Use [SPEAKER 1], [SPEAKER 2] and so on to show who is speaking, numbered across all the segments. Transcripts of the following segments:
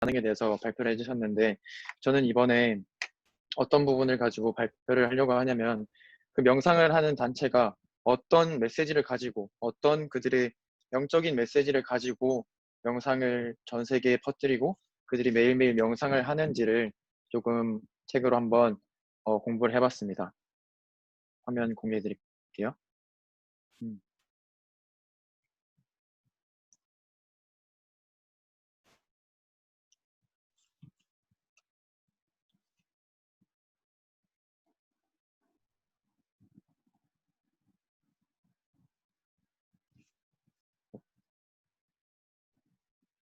[SPEAKER 1] 반응에 대해서 발표를 해주셨는데, 저는 이번에 어떤 부분을 가지고 발표를 하려고 하냐면, 그 명상을 하는 단체가 어떤 메시지를 가지고, 어떤 그들의 영적인 메시지를 가지고 명상을 전 세계에 퍼뜨리고 그들이 매일매일 명상을 하는지를 조금 책으로 한번 공부를 해봤습니다. 화면 공유해 드릴게요. 음.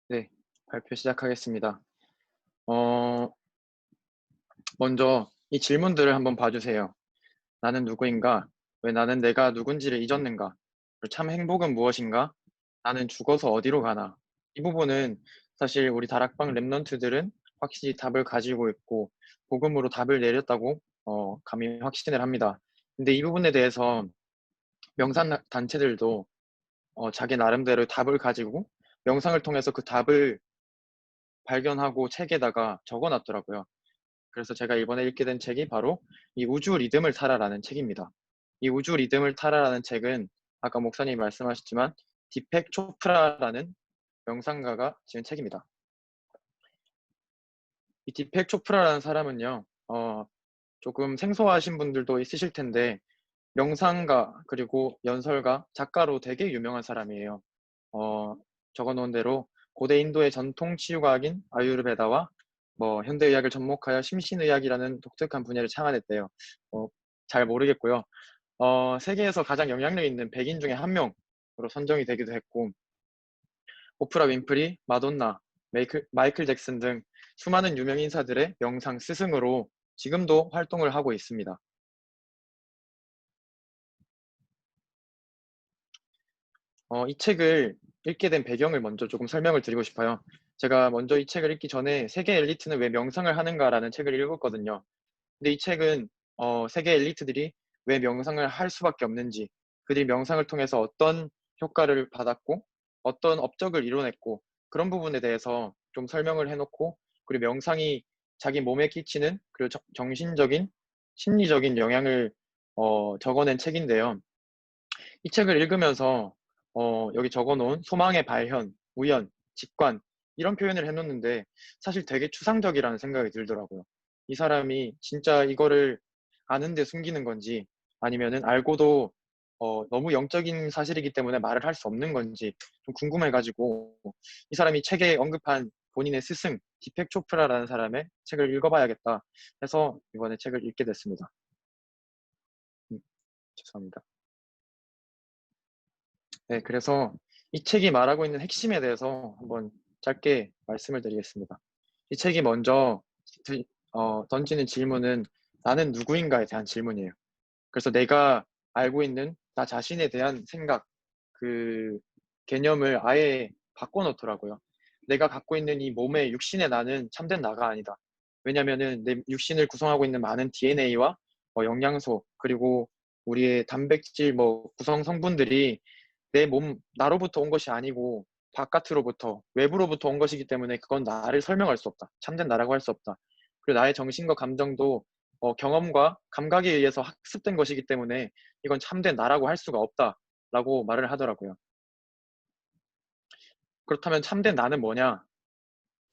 [SPEAKER 1] 네, 발표 시작하겠습니다. 어, 먼저 이 질문들을 한번 봐주세요. 나는 누구인가? 왜 나는 내가 누군지를 잊었는가? 참 행복은 무엇인가? 나는 죽어서 어디로 가나? 이 부분은 사실 우리 다락방 랩런트들은 확실히 답을 가지고 있고 복음으로 답을 내렸다고 감히 확신을 합니다. 근데 이 부분에 대해서 명상 단체들도 자기 나름대로 답을 가지고 명상을 통해서 그 답을 발견하고 책에다가 적어놨더라고요. 그래서 제가 이번에 읽게 된 책이 바로 이 우주 리듬을 타라라는 책입니다. 이 우주 리듬을 타라라는 책은 아까 목사님이 말씀하셨지만 디펙 초프라라는 명상가가 지은 책입니다. 이 디펙 초프라라는 사람은요, 조금 생소하신 분들도 있으실 텐데 명상가 그리고 연설가, 작가로 되게 유명한 사람이에요. 어, 적어놓은 대로 고대 인도의 전통 치유과학인 아유르베다와 현대의학을 접목하여 심신의학이라는 독특한 분야를 창안했대요. 어, 잘 모르겠고요. 세계에서 가장 영향력 있는 100인 중에 한 명으로 선정이 되기도 했고, 오프라 윈프리, 마돈나, 마이클 잭슨 등 수많은 유명 인사들의 명상 스승으로 지금도 활동을 하고 있습니다. 이 책을 읽게 된 배경을 먼저 조금 설명을 드리고 싶어요. 제가 먼저 이 책을 읽기 전에 세계 엘리트는 왜 명상을 하는가라는 책을 읽었거든요. 근데 이 책은 세계 엘리트들이 왜 명상을 할 수밖에 없는지, 그들이 명상을 통해서 어떤 효과를 받았고, 어떤 업적을 이뤄냈고, 그런 부분에 대해서 좀 설명을 해놓고, 그리고 명상이 자기 몸에 끼치는 그리고 정신적인, 심리적인 영향을 적어낸 책인데요. 이 책을 읽으면서 여기 적어놓은 소망의 발현, 우연, 직관 이런 표현을 해놓는데 사실 되게 추상적이라는 생각이 들더라고요. 이 사람이 진짜 이거를 아는데 숨기는 건지 아니면은 알고도 너무 영적인 사실이기 때문에 말을 할 수 없는 건지 좀 궁금해가지고 이 사람이 책에 언급한 본인의 스승 디펙 초프라라는 사람의 책을 읽어봐야겠다 해서 이번에 책을 읽게 됐습니다. 죄송합니다. 네, 그래서 이 책이 말하고 있는 핵심에 대해서 한번 짧게 말씀을 드리겠습니다. 이 책이 먼저 던지는 질문은 나는 누구인가에 대한 질문이에요. 그래서 내가 알고 있는 나 자신에 대한 생각, 그 개념을 아예 바꿔놓더라고요. 내가 갖고 있는 이 몸의 육신의 나는 참된 나가 아니다. 왜냐면은 내 육신을 구성하고 있는 많은 DNA와 영양소, 그리고 우리의 단백질 구성 성분들이 내 몸, 나로부터 온 것이 아니고 바깥으로부터, 외부로부터 온 것이기 때문에 그건 나를 설명할 수 없다. 참된 나라고 할 수 없다. 그리고 나의 정신과 감정도 경험과 감각에 의해서 학습된 것이기 때문에 이건 참된 나라고 할 수가 없다라고 말을 하더라고요. 그렇다면 참된 나는 뭐냐?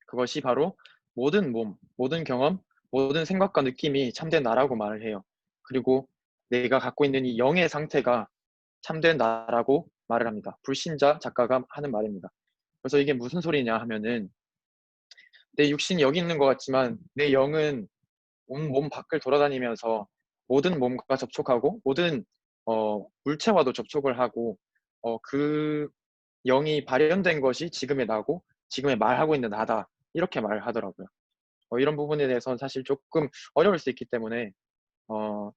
[SPEAKER 1] 그것이 바로 모든 몸, 모든 경험, 모든 생각과 느낌이 참된 나라고 말을 해요. 그리고 내가 갖고 있는 이 영의 상태가 참된 나라고 말을 합니다. 불신자 작가가 하는 말입니다. 그래서 이게 무슨 소리냐 하면은 내 육신이 여기 있는 것 같지만 내 영은 온 몸 밖을 돌아다니면서 모든 몸과 접촉하고 모든 물체와도 접촉을 하고 그 영이 발현된 것이 지금의 나고 지금의 말하고 있는 나다 이렇게 말을 하더라고요. 이런 부분에 대해서는 사실 조금 어려울 수 있기 때문에 어,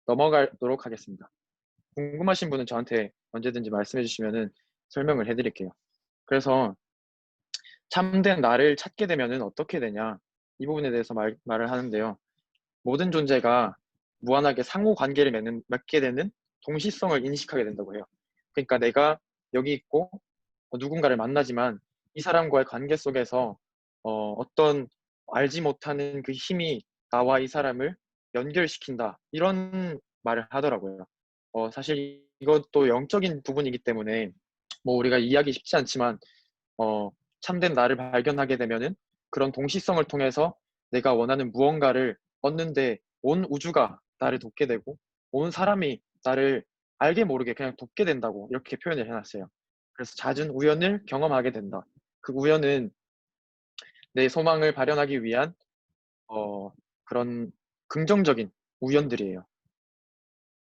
[SPEAKER 1] 넘어가도록 하겠습니다. 궁금하신 분은 저한테 언제든지 말씀해 주시면은 설명을 해드릴게요. 그래서 참된 나를 찾게 되면은 어떻게 되냐 이 부분에 대해서 말을 하는데요. 모든 존재가 무한하게 상호 관계를 맺게 되는 동시성을 인식하게 된다고 해요. 그러니까 내가 여기 있고 누군가를 만나지만 이 사람과의 관계 속에서 어떤 알지 못하는 그 힘이 나와 이 사람을 연결시킨다. 이런 말을 하더라고요. 사실 이것도 영적인 부분이기 때문에 뭐 우리가 이해하기 쉽지 않지만 어, 참된 나를 발견하게 되면은 그런 동시성을 통해서 내가 원하는 무언가를 얻는데 온 우주가 나를 돕게 되고 온 사람이 나를 알게 모르게 그냥 돕게 된다고 이렇게 표현을 해놨어요. 그래서 잦은 우연을 경험하게 된다. 그 우연은 내 소망을 발현하기 위한 어, 그런 긍정적인 우연들이에요.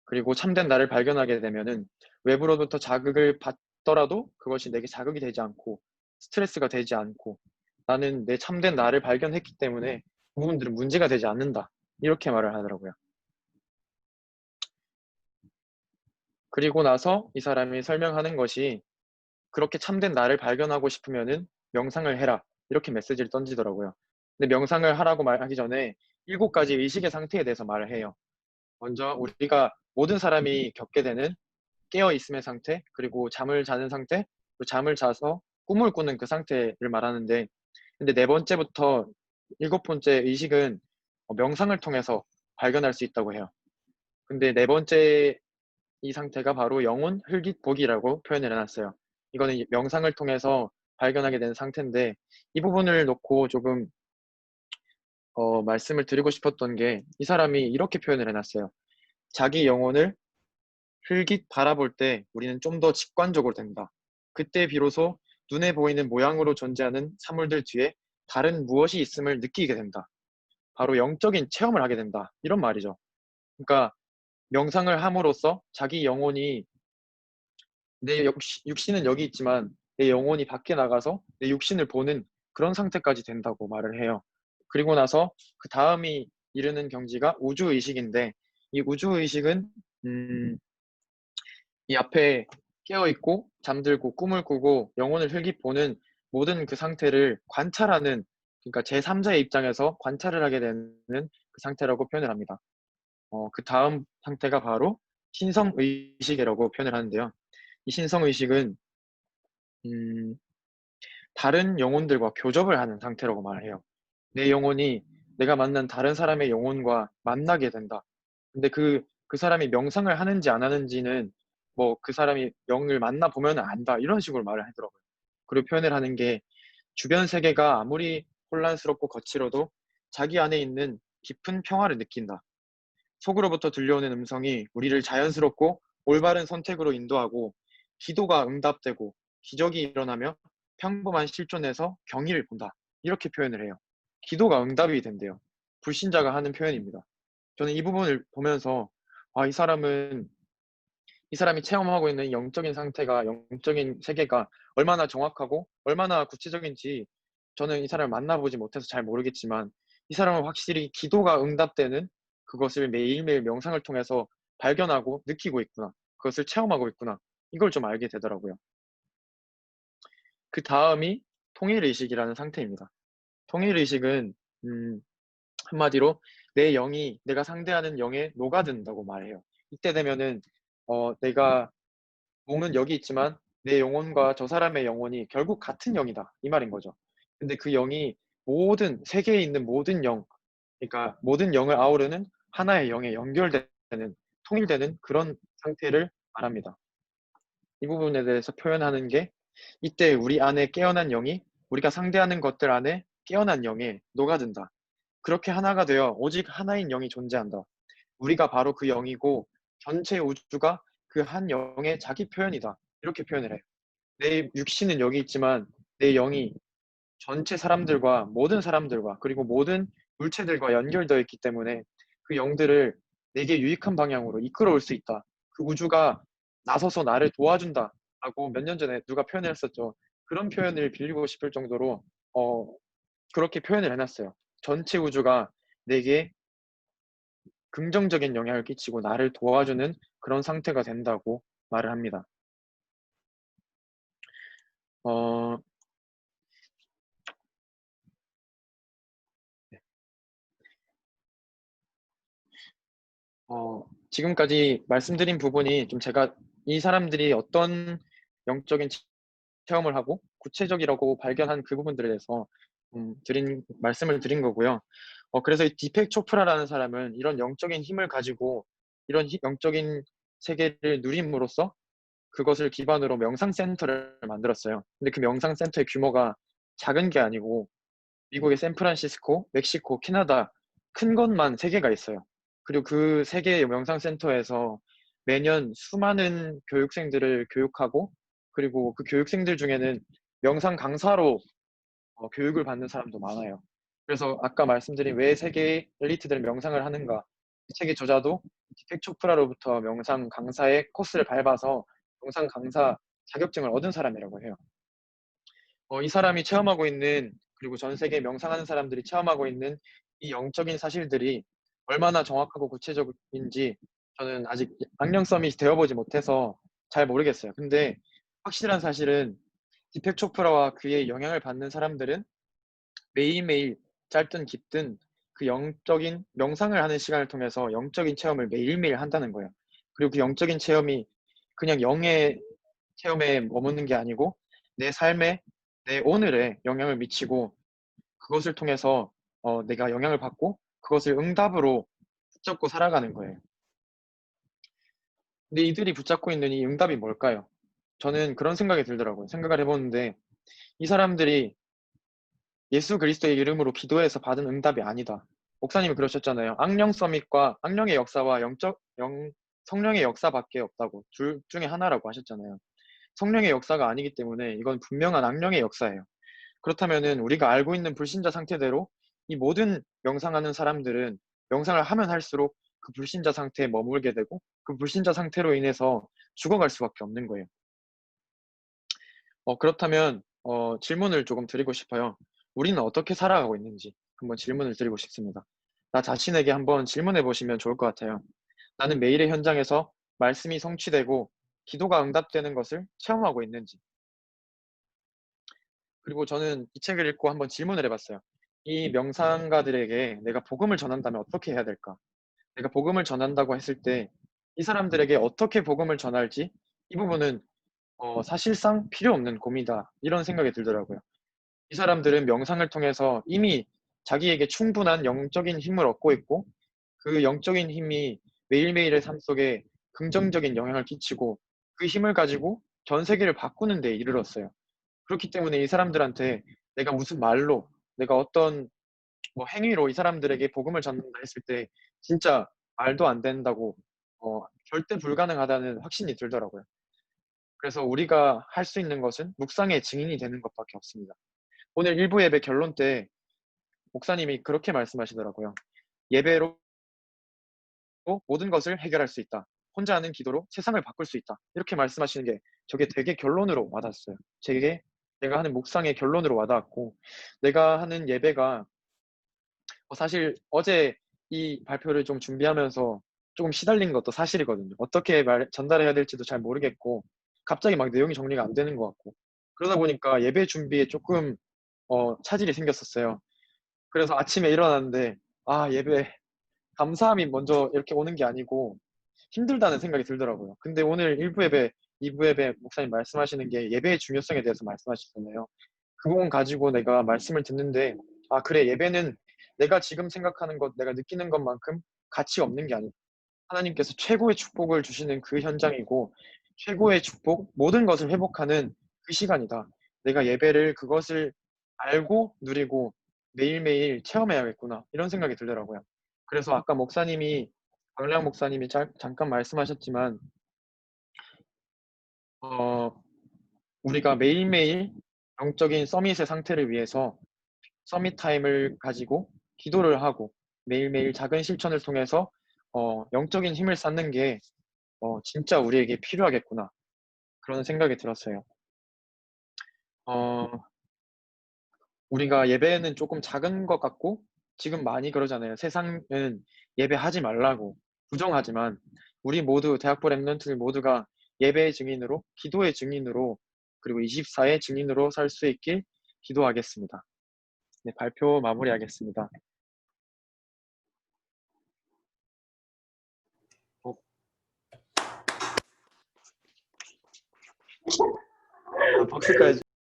[SPEAKER 1] 그리고 참된 나를 발견하게 되면은 외부로부터 자극을 받더라도 그것이 내게 자극이 되지 않고 스트레스가 되지 않고 나는 내 참된 나를 발견했기 때문에 그 부분들은 문제가 되지 않는다. 이렇게 말을 하더라고요. 그리고 나서 이 사람이 설명하는 것이 그렇게 참된 나를 발견하고 싶으면은 명상을 해라. 이렇게 메시지를 던지더라고요. 근데 명상을 하라고 말하기 전에 7가지 의식의 상태에 대해서 말을 해요. 먼저 우리가 모든 사람이 겪게 되는 깨어 있음의 상태, 그리고 잠을 자는 상태, 그리고 잠을 자서 꿈을 꾸는 그 상태를 말하는데, 근데 네 번째부터 7번째 의식은 명상을 통해서 발견할 수 있다고 해요. 근데 네 번째 이 상태가 바로 영혼 흘깃보기라고 표현을 해놨어요. 이거는 명상을 통해서 발견하게 되는 상태인데, 이 부분을 놓고 조금 말씀을 드리고 싶었던 게, 이 사람이 이렇게 표현을 해놨어요. 자기 영혼을 흘깃 바라볼 때 우리는 좀 더 직관적으로 된다. 그때 비로소 눈에 보이는 모양으로 존재하는 사물들 뒤에 다른 무엇이 있음을 느끼게 된다. 바로 영적인 체험을 하게 된다. 이런 말이죠. 그러니까 명상을 함으로써 자기 영혼이 내 육신은 여기 있지만 내 영혼이 밖에 나가서 내 육신을 보는 그런 상태까지 된다고 말을 해요. 그리고 나서 그 다음이 이르는 경지가 우주의식인데 이 우주의식은 이 앞에 깨어있고 잠들고 꿈을 꾸고 영혼을 흘깃 보는 모든 그 상태를 관찰하는 그러니까 제3자의 입장에서 관찰을 하게 되는 그 상태라고 표현을 합니다. 그 다음 상태가 바로 신성의식이라고 표현을 하는데요. 이 신성의식은 음, 다른 영혼들과 교접을 하는 상태라고 말해요. 내 영혼이 내가 만난 다른 사람의 영혼과 만나게 된다. 근데 그 사람이 명상을 하는지 안 하는지는 뭐 그 사람이 영을 만나 보면 안다. 이런 식으로 말을 하더라고요. 그리고 표현을 하는 게 주변 세계가 아무리 혼란스럽고 거칠어도 자기 안에 있는 깊은 평화를 느낀다. 속으로부터 들려오는 음성이 우리를 자연스럽고 올바른 선택으로 인도하고 기도가 응답되고 기적이 일어나며 평범한 실존에서 경의를 본다. 이렇게 표현을 해요. 기도가 응답이 된대요. 불신자가 하는 표현입니다. 저는 이 부분을 보면서 이 사람이 체험하고 있는 영적인 상태가 영적인 세계가 얼마나 정확하고 얼마나 구체적인지 저는 이 사람을 만나보지 못해서 잘 모르겠지만 이 사람은 확실히 기도가 응답되는 그것을 매일매일 명상을 통해서 발견하고 느끼고 있구나. 그것을 체험하고 있구나. 이걸 좀 알게 되더라고요. 그 다음이 통일의식이라는 상태입니다. 통일의식은 한마디로 내 영이 내가 상대하는 영에 녹아든다고 말해요. 이때 되면은 내가 몸은 여기 있지만 내 영혼과 저 사람의 영혼이 결국 같은 영이다. 이 말인 거죠. 근데 그 영이 모든 세계에 있는 모든 영, 그러니까 모든 영을 아우르는 하나의 영에 연결되는 통일되는 그런 상태를 말합니다. 이 부분에 대해서 표현하는 게 이때 우리 안에 깨어난 영이 우리가 상대하는 것들 안에 깨어난 영에 녹아든다. 그렇게 하나가 되어 오직 하나인 영이 존재한다. 우리가 바로 그 영이고 전체 우주가 그 한 영의 자기 표현이다. 이렇게 표현을 해요. 내 육신은 여기 있지만 내 영이 전체 사람들과 모든 사람들과 그리고 모든 물체들과 연결되어 있기 때문에 그 영들을 내게 유익한 방향으로 이끌어올 수 있다. 그 우주가 나서서 나를 도와준다. 라고 몇 년 전에 누가 표현을 했었죠. 그런 표현을 빌리고 싶을 정도로 어, 그렇게 표현을 해놨어요. 전체 우주가 내게 긍정적인 영향을 끼치고 나를 도와주는 그런 상태가 된다고 말을 합니다. 어, 지금까지 말씀드린 부분이 좀 제가 이 사람들이 어떤 영적인 체험을 하고 구체적이라고 발견한 그 부분들에 대해서 말씀을 드린 거고요. 그래서 이 디펙 초프라라는 사람은 이런 영적인 힘을 가지고 이런 영적인 세계를 누림으로써 그것을 기반으로 명상센터를 만들었어요. 근데 그 명상센터의 규모가 작은 게 아니고 미국의 샌프란시스코, 멕시코, 캐나다 큰 것만 3개가 있어요. 그리고 그 3개의 명상센터에서 매년 수많은 교육생들을 교육하고 그리고 그 교육생들 중에는 명상 강사로 교육을 받는 사람도 많아요. 그래서 아까 말씀드린 왜 세계의 엘리트들은 명상을 하는가? 이 책의 저자도 디펙 초프라로부터 명상 강사의 코스를 밟아서 명상 강사 자격증을 얻은 사람이라고 해요. 이 사람이 체험하고 있는 그리고 전 세계 명상하는 사람들이 체험하고 있는 이 영적인 사실들이 얼마나 정확하고 구체적인지 저는 아직 악령 서밋이 되어보지 못해서 잘 모르겠어요. 근데 확실한 사실은 디펙 초프라와 그의 영향을 받는 사람들은 매일매일 짧든 깊든 그 영적인 명상을 하는 시간을 통해서 영적인 체험을 매일매일 한다는 거예요. 그리고 그 영적인 체험이 그냥 영의 체험에 머무는 게 아니고 내 삶에 내 오늘에 영향을 미치고 그것을 통해서 내가 영향을 받고 그것을 응답으로 붙잡고 살아가는 거예요. 근데 이들이 붙잡고 있는 이 응답이 뭘까요? 저는 그런 생각이 들더라고요. 생각을 해보는데 이 사람들이 예수 그리스도의 이름으로 기도해서 받은 응답이 아니다. 목사님이 그러셨잖아요. 악령 서밋과 악령의 역사와 성령의 역사밖에 없다고. 둘 중에 하나라고 하셨잖아요. 성령의 역사가 아니기 때문에 이건 분명한 악령의 역사예요. 그렇다면은 우리가 알고 있는 불신자 상태대로 이 모든 명상하는 사람들은 명상을 하면 할수록 그 불신자 상태에 머물게 되고 그 불신자 상태로 인해서 죽어갈 수밖에 없는 거예요. 그렇다면 질문을 조금 드리고 싶어요. 우리는 어떻게 살아가고 있는지 한번 질문을 드리고 싶습니다. 나 자신에게 한번 질문해 보시면 좋을 것 같아요. 나는 매일의 현장에서 말씀이 성취되고 기도가 응답되는 것을 체험하고 있는지. 그리고 저는 이 책을 읽고 한번 질문을 해봤어요. 이 명상가들에게 내가 복음을 전한다면 어떻게 해야 될까? 내가 복음을 전한다고 했을 때 이 사람들에게 어떻게 복음을 전할지 이 부분은 사실상 필요 없는 고민이다. 이런 생각이 들더라고요. 이 사람들은 명상을 통해서 이미 자기에게 충분한 영적인 힘을 얻고 있고 그 영적인 힘이 매일매일의 삶 속에 긍정적인 영향을 끼치고 그 힘을 가지고 전 세계를 바꾸는 데 이르렀어요. 그렇기 때문에 이 사람들한테 내가 무슨 말로 내가 어떤 행위로 이 사람들에게 복음을 전한다 했을 때 진짜 말도 안 된다고 절대 불가능하다는 확신이 들더라고요. 그래서 우리가 할 수 있는 것은 묵상의 증인이 되는 것밖에 없습니다. 오늘 일부 예배 결론 때 목사님이 그렇게 말씀하시더라고요. 예배로 모든 것을 해결할 수 있다. 혼자 하는 기도로 세상을 바꿀 수 있다. 이렇게 말씀하시는 게 저게 되게 결론으로 와닿았어요. 내가 하는 묵상의 결론으로 와닿았고 내가 하는 예배가 사실 어제 이 발표를 좀 준비하면서 조금 시달린 것도 사실이거든요. 어떻게 전달해야 될지도 잘 모르겠고 갑자기 막 내용이 정리가 안 되는 것 같고 그러다 보니까 예배 준비에 조금 차질이 생겼었어요. 그래서 아침에 일어났는데 예배 감사함이 먼저 이렇게 오는 게 아니고 힘들다는 생각이 들더라고요. 근데 오늘 1부 예배, 2부 예배 목사님 말씀하시는 게 예배의 중요성에 대해서 말씀하시잖아요. 그 부분 가지고 내가 말씀을 듣는데 그래 예배는 내가 지금 생각하는 것, 내가 느끼는 것만큼 가치 없는 게 아니다. 하나님께서 최고의 축복을 주시는 그 현장이고 최고의 축복, 모든 것을 회복하는 그 시간이다. 내가 예배를 그것을 알고 누리고 매일매일 체험해야겠구나. 이런 생각이 들더라고요. 그래서 아까 박량 목사님이 잠깐 말씀하셨지만, 어, 우리가 매일매일 영적인 서밋의 상태를 위해서 서밋 타임을 가지고 기도를 하고 매일매일 작은 실천을 통해서 영적인 힘을 쌓는 게 진짜 우리에게 필요하겠구나. 그런 생각이 들었어요. 어, 우리가 예배는 조금 작은 것 같고 지금 많이 그러잖아요. 세상은 예배하지 말라고 부정하지만 우리 모두 대학부 랩런트들 모두가 예배의 증인으로 기도의 증인으로 그리고 24의 증인으로 살 수 있길 기도하겠습니다. 네, 발표 마무리하겠습니다. 박수까지